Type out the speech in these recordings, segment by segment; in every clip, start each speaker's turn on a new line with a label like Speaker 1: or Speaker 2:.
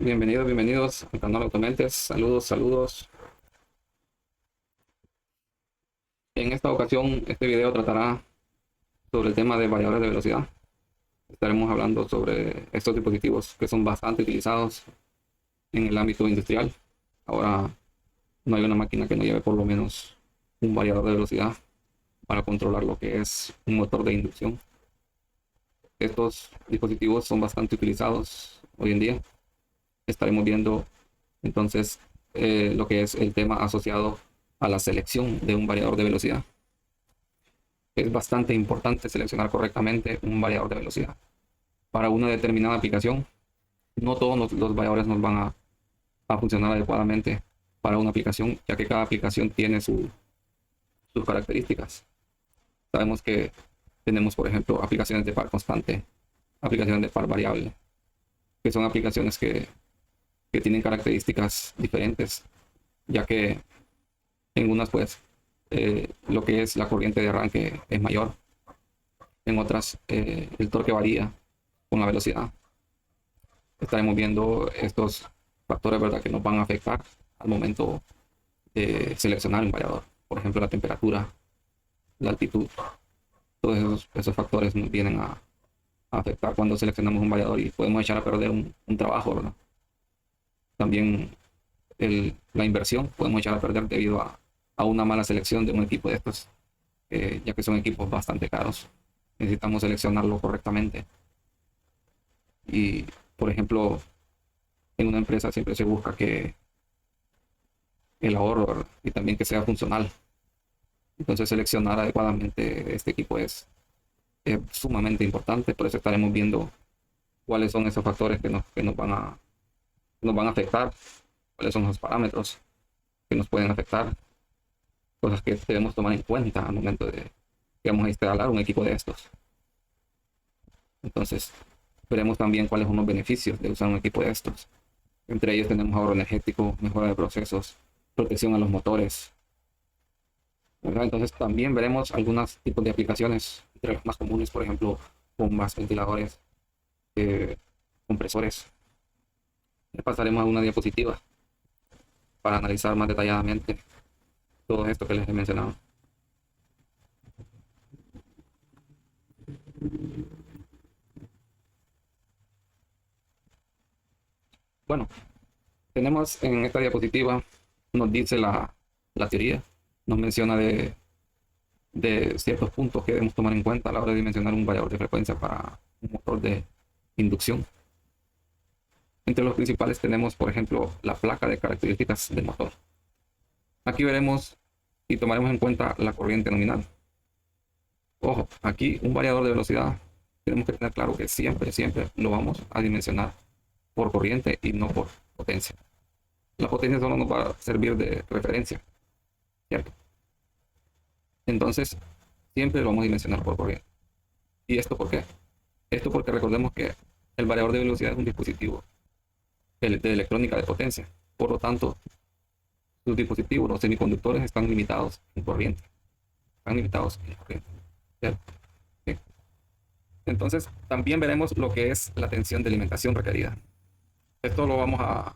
Speaker 1: Bienvenidos al canal Automentes. Saludos. En esta ocasión, este video tratará sobre el tema de variadores de velocidad. Estaremos hablando sobre estos dispositivos que son bastante utilizados en el ámbito industrial. Ahora no hay una máquina que no lleve por lo menos un variador de velocidad para controlar lo que es un motor de inducción. Estos dispositivos son bastante utilizados hoy en día. Estaremos viendo entonces lo que es el tema asociado a la selección de un variador de velocidad. Es bastante importante seleccionar correctamente un variador de velocidad para una determinada aplicación. No todos los variadores nos van a funcionar adecuadamente para una aplicación, ya que cada aplicación tiene sus características. Sabemos que tenemos, por ejemplo, aplicaciones de par constante, aplicaciones de par variable, que son aplicaciones que tienen características diferentes, ya que en unas pues lo que es la corriente de arranque es mayor, en otras el torque varía con la velocidad. Estaremos viendo estos factores, ¿verdad?, que nos van a afectar al momento de seleccionar un variador. Por ejemplo, la temperatura, la altitud, todos esos factores nos vienen a afectar cuando seleccionamos un variador y podemos echar a perder un trabajo, ¿verdad? También la inversión podemos echar a perder debido a una mala selección de un equipo de estos, ya que son equipos bastante caros. Necesitamos seleccionarlo correctamente. Y, por ejemplo, en una empresa siempre se busca que el ahorro, ¿verdad?, y también que sea funcional. Entonces, seleccionar adecuadamente este equipo es sumamente importante. Por eso estaremos viendo cuáles son esos factores que nos van a afectar, cuáles son los parámetros que nos pueden afectar, cosas que debemos tomar en cuenta al momento de que vamos a instalar un equipo de estos. Entonces, veremos también cuáles son los beneficios de usar un equipo de estos. Entre ellos tenemos ahorro energético, mejora de procesos, protección a los motores, ¿verdad? Entonces también veremos algunos tipos de aplicaciones, entre los más comunes, por ejemplo, bombas, ventiladores, compresores. Pasaremos a una diapositiva para analizar más detalladamente todo esto que les he mencionado. Bueno, tenemos en esta diapositiva, nos dice la teoría, nos menciona de ciertos puntos que debemos tomar en cuenta a la hora de dimensionar un variador de frecuencia para un motor de inducción. Entre los principales tenemos, por ejemplo, la placa de características del motor. Aquí veremos y tomaremos en cuenta la corriente nominal. Ojo, aquí un variador de velocidad tenemos que tener claro que siempre lo vamos a dimensionar por corriente y no por potencia. La potencia solo nos va a servir de referencia, ¿cierto? Entonces, siempre lo vamos a dimensionar por corriente. ¿Y esto por qué? Esto porque recordemos que el variador de velocidad es un dispositivo de electrónica de potencia. Por lo tanto, sus dispositivos, los semiconductores, están limitados en corriente. ¿Cierto? Sí. Entonces, también veremos lo que es la tensión de alimentación requerida. Esto lo vamos a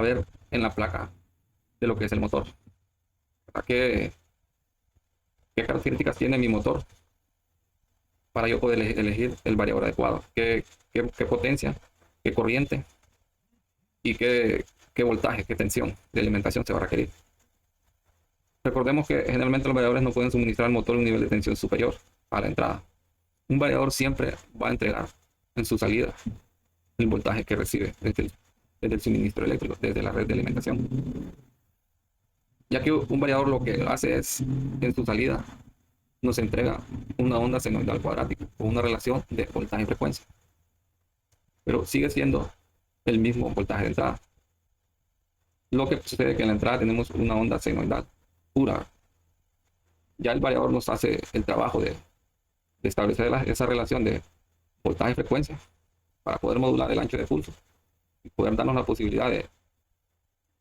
Speaker 1: ver en la placa de lo que es el motor. ¿Qué características tiene mi motor para yo poder elegir el variador adecuado? ¿Qué potencia, qué corriente y qué voltaje, qué tensión de alimentación se va a requerir? Recordemos que generalmente los variadores no pueden suministrar al motor un nivel de tensión superior a la entrada. Un variador siempre va a entregar en su salida el voltaje que recibe desde el suministro eléctrico, desde la red de alimentación. Ya que un variador lo que hace es, en su salida, nos entrega una onda senoidal cuadrática o una relación de voltaje y frecuencia. Pero sigue siendo el mismo voltaje de entrada. Lo que sucede es que en la entrada tenemos una onda senoidal pura. Ya el variador nos hace el trabajo de establecer esa relación de voltaje y frecuencia para poder modular el ancho de pulso y poder darnos la posibilidad de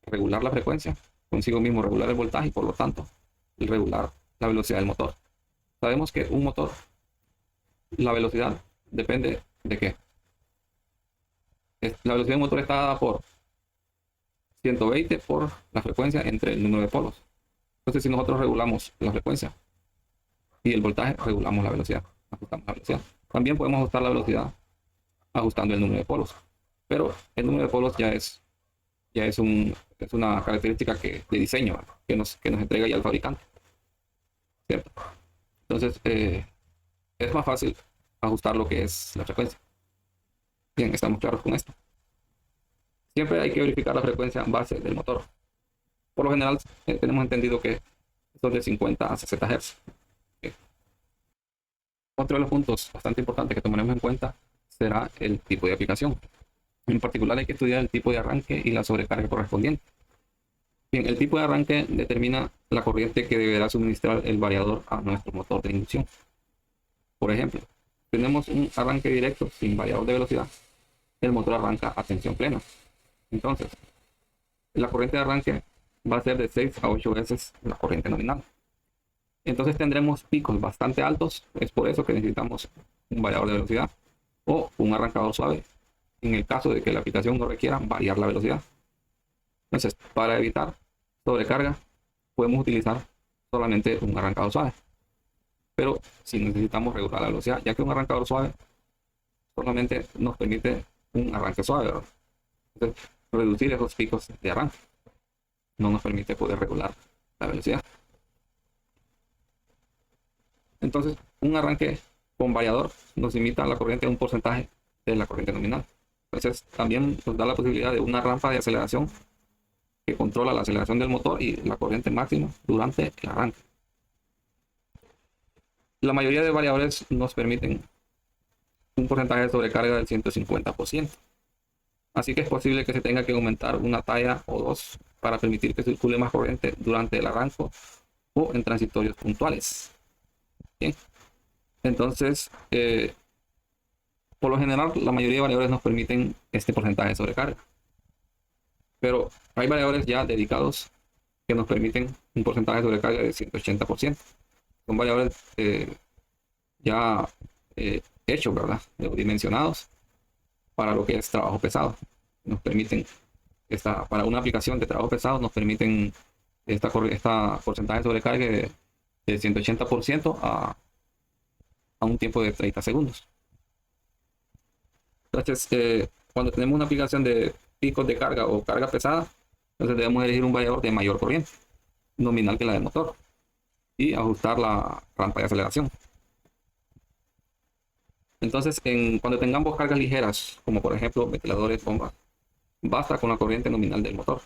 Speaker 1: regular la frecuencia, consigo mismo regular el voltaje y por lo tanto regular la velocidad del motor. Sabemos que un motor, la velocidad depende de qué? La velocidad del motor está dada por 120 por la frecuencia entre el número de polos. Entonces, si nosotros regulamos la frecuencia y el voltaje, regulamos la velocidad, ajustamos la velocidad. También podemos ajustar la velocidad ajustando el número de polos, pero el número de polos es una característica de diseño, ¿verdad? Que nos entrega ya el fabricante, ¿cierto? Entonces, es más fácil ajustar lo que es la frecuencia. Bien, estamos claros con esto. Siempre hay que verificar la frecuencia base del motor. Por lo general, tenemos entendido que son de 50 a 60 Hz. Otro de los puntos bastante importantes que tomaremos en cuenta será el tipo de aplicación. En particular, hay que estudiar el tipo de arranque y la sobrecarga correspondiente. Bien, el tipo de arranque determina la corriente que deberá suministrar el variador a nuestro motor de inducción. Por ejemplo, tenemos un arranque directo sin variador de velocidad. El motor arranca a tensión plena. Entonces, la corriente de arranque va a ser de 6 a 8 veces la corriente nominal. Entonces tendremos picos bastante altos. Es por eso que necesitamos un variador de velocidad o un arrancador suave en el caso de que la aplicación no requiera variar la velocidad. Entonces, para evitar sobrecarga, podemos utilizar solamente un arrancador suave. Pero si necesitamos regular la velocidad, ya que un arrancador suave solamente nos permite un arranque suave, ¿verdad? Entonces, reducir esos picos de arranque no nos permite poder regular la velocidad. Entonces, un arranque con variador nos limita la corriente a un porcentaje de la corriente nominal. Entonces, también nos da la posibilidad de una rampa de aceleración que controla la aceleración del motor y la corriente máxima durante el arranque. La mayoría de variadores nos permiten un porcentaje de sobrecarga del 150%. Así que es posible que se tenga que aumentar una talla o dos para permitir que circule más corriente durante el arranque o en transitorios puntuales. Bien. Entonces, por lo general, la mayoría de variadores nos permiten este porcentaje de sobrecarga. Pero hay variadores ya dedicados que nos permiten un porcentaje de sobrecarga de 180%. Son variadores ya hechos, ¿verdad? Dimensionados para lo que es trabajo pesado. Nos permiten, para una aplicación de trabajo pesado, nos permiten esta porcentaje de sobrecarga de 180% a un tiempo de 30 segundos. Entonces, cuando tenemos una aplicación de picos de carga o carga pesada, entonces debemos elegir un variador de mayor corriente nominal que la del motor y ajustar la rampa de aceleración. Entonces, cuando tengamos cargas ligeras, como por ejemplo ventiladores, bombas, basta con la corriente nominal del motor.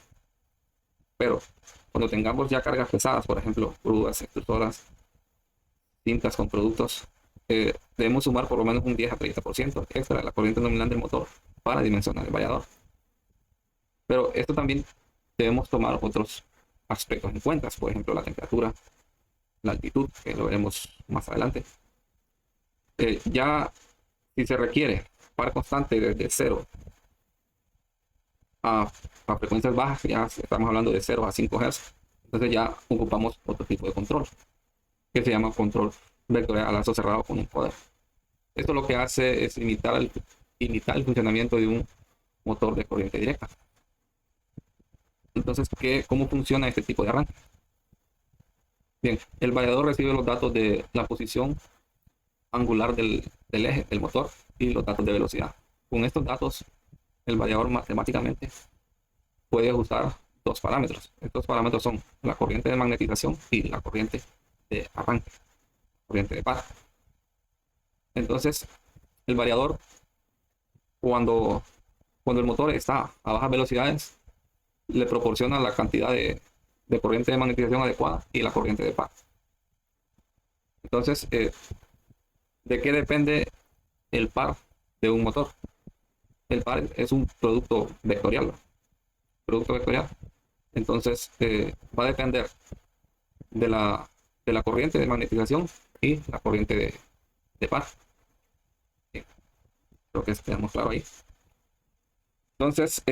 Speaker 1: Pero cuando tengamos ya cargas pesadas, por ejemplo, grúas, extrusoras, cintas con productos, debemos sumar por lo menos un 10 a 30% extra de la corriente nominal del motor para dimensionar el variador. Pero esto también debemos tomar otros aspectos en cuenta, por ejemplo, la temperatura, la altitud, que lo veremos más adelante. Ya si se requiere par constante desde 0 a frecuencias bajas, ya estamos hablando de 0 a 5 Hz, entonces ya ocupamos otro tipo de control, que se llama control vectorial a lazo cerrado con un encoder. Esto lo que hace es imitar el funcionamiento de un motor de corriente directa. Entonces, ¿cómo funciona este tipo de arranque? Bien, el variador recibe los datos de la posición angular del eje del motor y los datos de velocidad. Con estos datos, el variador matemáticamente puede ajustar dos parámetros. Estos parámetros son la corriente de magnetización y la corriente de arranque, corriente de par. Entonces, el variador, cuando el motor está a bajas velocidades, le proporciona la cantidad de corriente de magnetización adecuada y la corriente de par. Entonces, ¿de qué depende el par de un motor? El par es un producto vectorial. Entonces, va a depender de la corriente de magnetización y la corriente de par. Bien, creo que quedamos claro ahí. Entonces,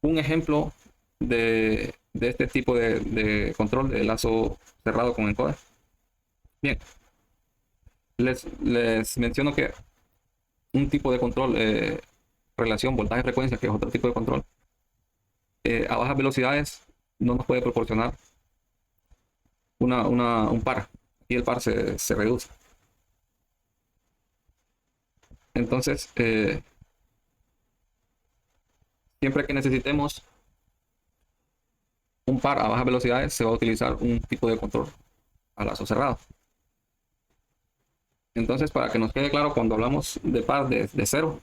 Speaker 1: un ejemplo de este tipo de control de lazo cerrado con encoder. Bien, les menciono que un tipo de control relación voltaje-frecuencia, que es otro tipo de control, a bajas velocidades no nos puede proporcionar un par. Y el par se reduce. Entonces, siempre que necesitemos un par a bajas velocidades, se va a utilizar un tipo de control a lazo cerrado. Entonces, para que nos quede claro, cuando hablamos de par de cero,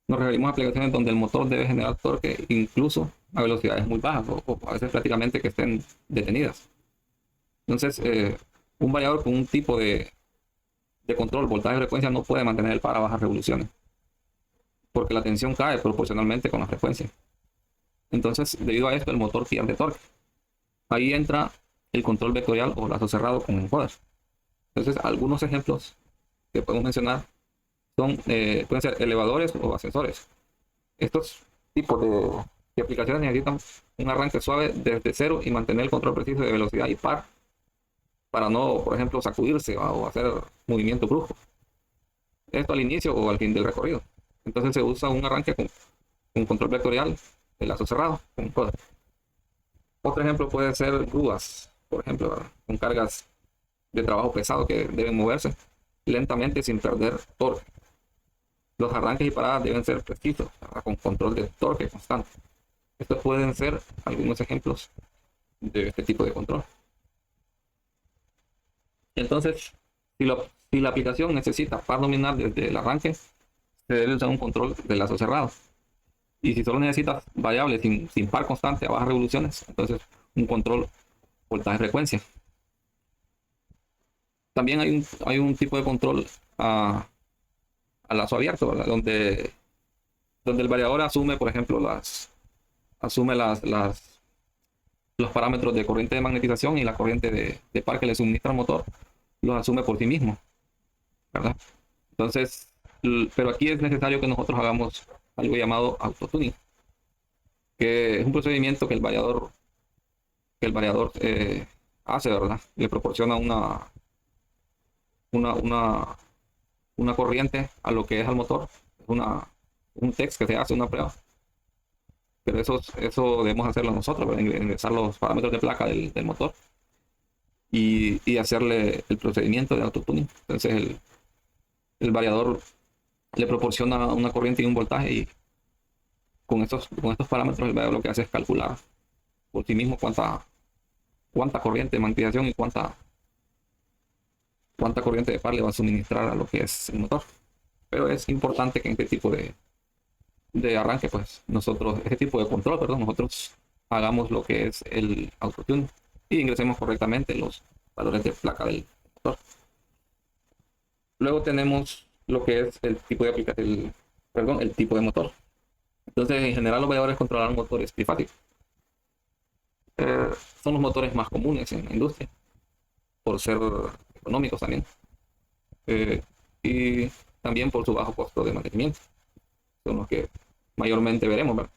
Speaker 1: nos referimos a aplicaciones donde el motor debe generar torque incluso a velocidades muy bajas o a veces prácticamente que estén detenidas. Entonces, un variador con un tipo de control voltaje-frecuencia no puede mantener el par a bajas revoluciones, porque la tensión cae proporcionalmente con la frecuencia. Entonces, debido a esto, el motor pierde torque. Ahí entra el control vectorial o lazo cerrado con encoder. Entonces, algunos ejemplos que podemos mencionar pueden ser elevadores o ascensores. Estos tipos de aplicaciones necesitan un arranque suave desde cero y mantener el control preciso de velocidad y par para no, por ejemplo, sacudirse o hacer movimiento brusco. Esto al inicio o al fin del recorrido. Entonces se usa un arranque con control vectorial, el lazo cerrado, con encoder. Otro ejemplo puede ser grúas, por ejemplo, ¿verdad? Con cargas de trabajo pesado que deben moverse lentamente sin perder torque. Los arranques y paradas deben ser precisos, ¿verdad? Con control de torque constante. Estos pueden ser algunos ejemplos de este tipo de control. Entonces, si la aplicación necesita par nominal desde el arranque, se debe usar un control de lazo cerrado. Y si solo necesitas variables sin par constante a bajas revoluciones, entonces un control voltaje-frecuencia. También hay un tipo de control a lazo abierto, ¿verdad? Donde el variador asume, por ejemplo, asume los parámetros de corriente de magnetización y la corriente de par que le suministra al motor, los asume por sí mismo, ¿verdad? Entonces, pero aquí es necesario que nosotros hagamos algo llamado autotuning, que es un procedimiento que el variador hace, ¿verdad? Le proporciona una, una, una corriente a lo que es al motor, un test que se hace, una prueba. Pero eso debemos hacerlo nosotros, ¿verdad? Ingresar los parámetros de placa del motor y hacerle el procedimiento de autotuning. Entonces el variador le proporciona una corriente y un voltaje y con estos parámetros el variador lo que hace es calcular por sí mismo cuánta corriente de magnetización y cuánta corriente de par le va a suministrar a lo que es el motor. Pero es importante que en este tipo de arranque, pues este tipo de control, perdón, nosotros hagamos lo que es el autotune y ingresemos correctamente los valores de placa del motor. Luego tenemos lo que es el tipo de aplicación, perdón, el tipo de motor. Entonces, en general, los variadores controlan motores trifásicos. Son los motores más comunes en la industria, por ser económicos también. Y también por su bajo costo de mantenimiento. Son los que mayormente veremos, ¿verdad?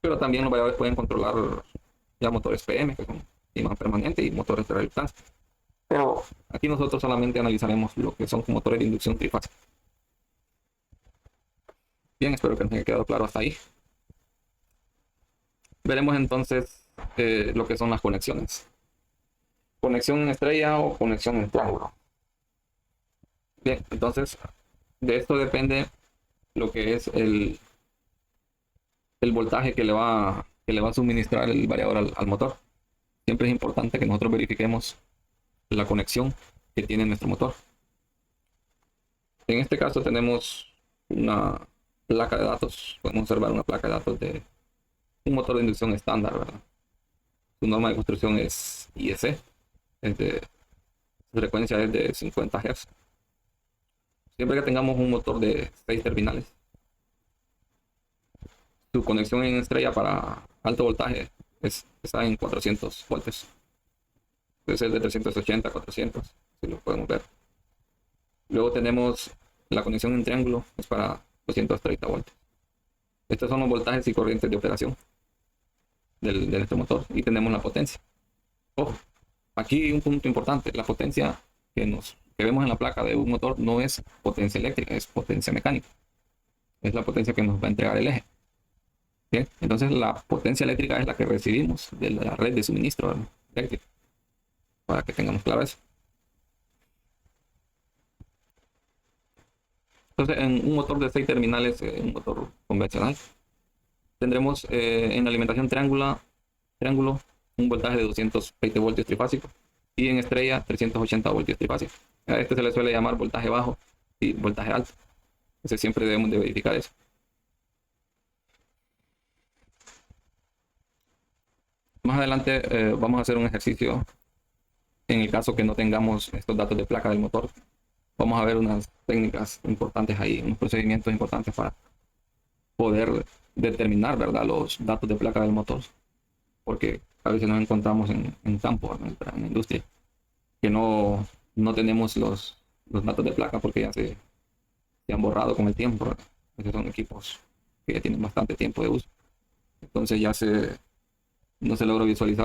Speaker 1: Pero también los variadores pueden controlar ya motores PM, que son imán permanente, y motores de reluctancia. Pero aquí nosotros solamente analizaremos lo que son motores de inducción trifásica. Bien, espero que nos haya quedado claro hasta ahí. Veremos entonces lo que son las conexiones. Conexión en estrella o conexión en triángulo. Bien, entonces de esto depende lo que es el voltaje que le va a suministrar el variador al motor. Siempre es importante que nosotros verifiquemos la conexión que tiene nuestro motor. En este caso tenemos una placa de datos. Podemos observar una placa de datos de un motor de inducción estándar, ¿verdad? Su norma de construcción es IEC. Su frecuencia es de 50 Hz. Siempre que tengamos un motor de 6 terminales, su conexión en estrella para alto voltaje está en 400 voltios. Puede ser de 380 a 400, si lo podemos ver. Luego tenemos la conexión en triángulo, es para 230 voltios. Estos son los voltajes y corrientes de operación de nuestro motor. Y tenemos la potencia. Ojo, aquí un punto importante: la potencia que vemos en la placa de un motor no es potencia eléctrica, es potencia mecánica. es la potencia que nos va a entregar el eje. Bien, entonces la potencia eléctrica es la que recibimos de la red de suministro eléctrico, para que tengamos claro eso. Entonces, en un motor de 6 terminales, un motor convencional, tendremos en la alimentación triángulo un voltaje de 220 voltios trifásicos y en estrella 380 voltios trifásicos. A este se le suele llamar voltaje bajo y voltaje alto. Entonces siempre debemos de verificar eso. Más adelante vamos a hacer un ejercicio en el caso que no tengamos estos datos de placa del motor. Vamos a ver unas técnicas importantes ahí, unos procedimientos importantes para poder determinar, ¿verdad?, los datos de placa del motor, porque a veces nos encontramos en campo, en la industria, que no tenemos los datos de placa porque ya se han borrado con el tiempo, ¿verdad? Esos son equipos que ya tienen bastante tiempo de uso, entonces no se logra visualizar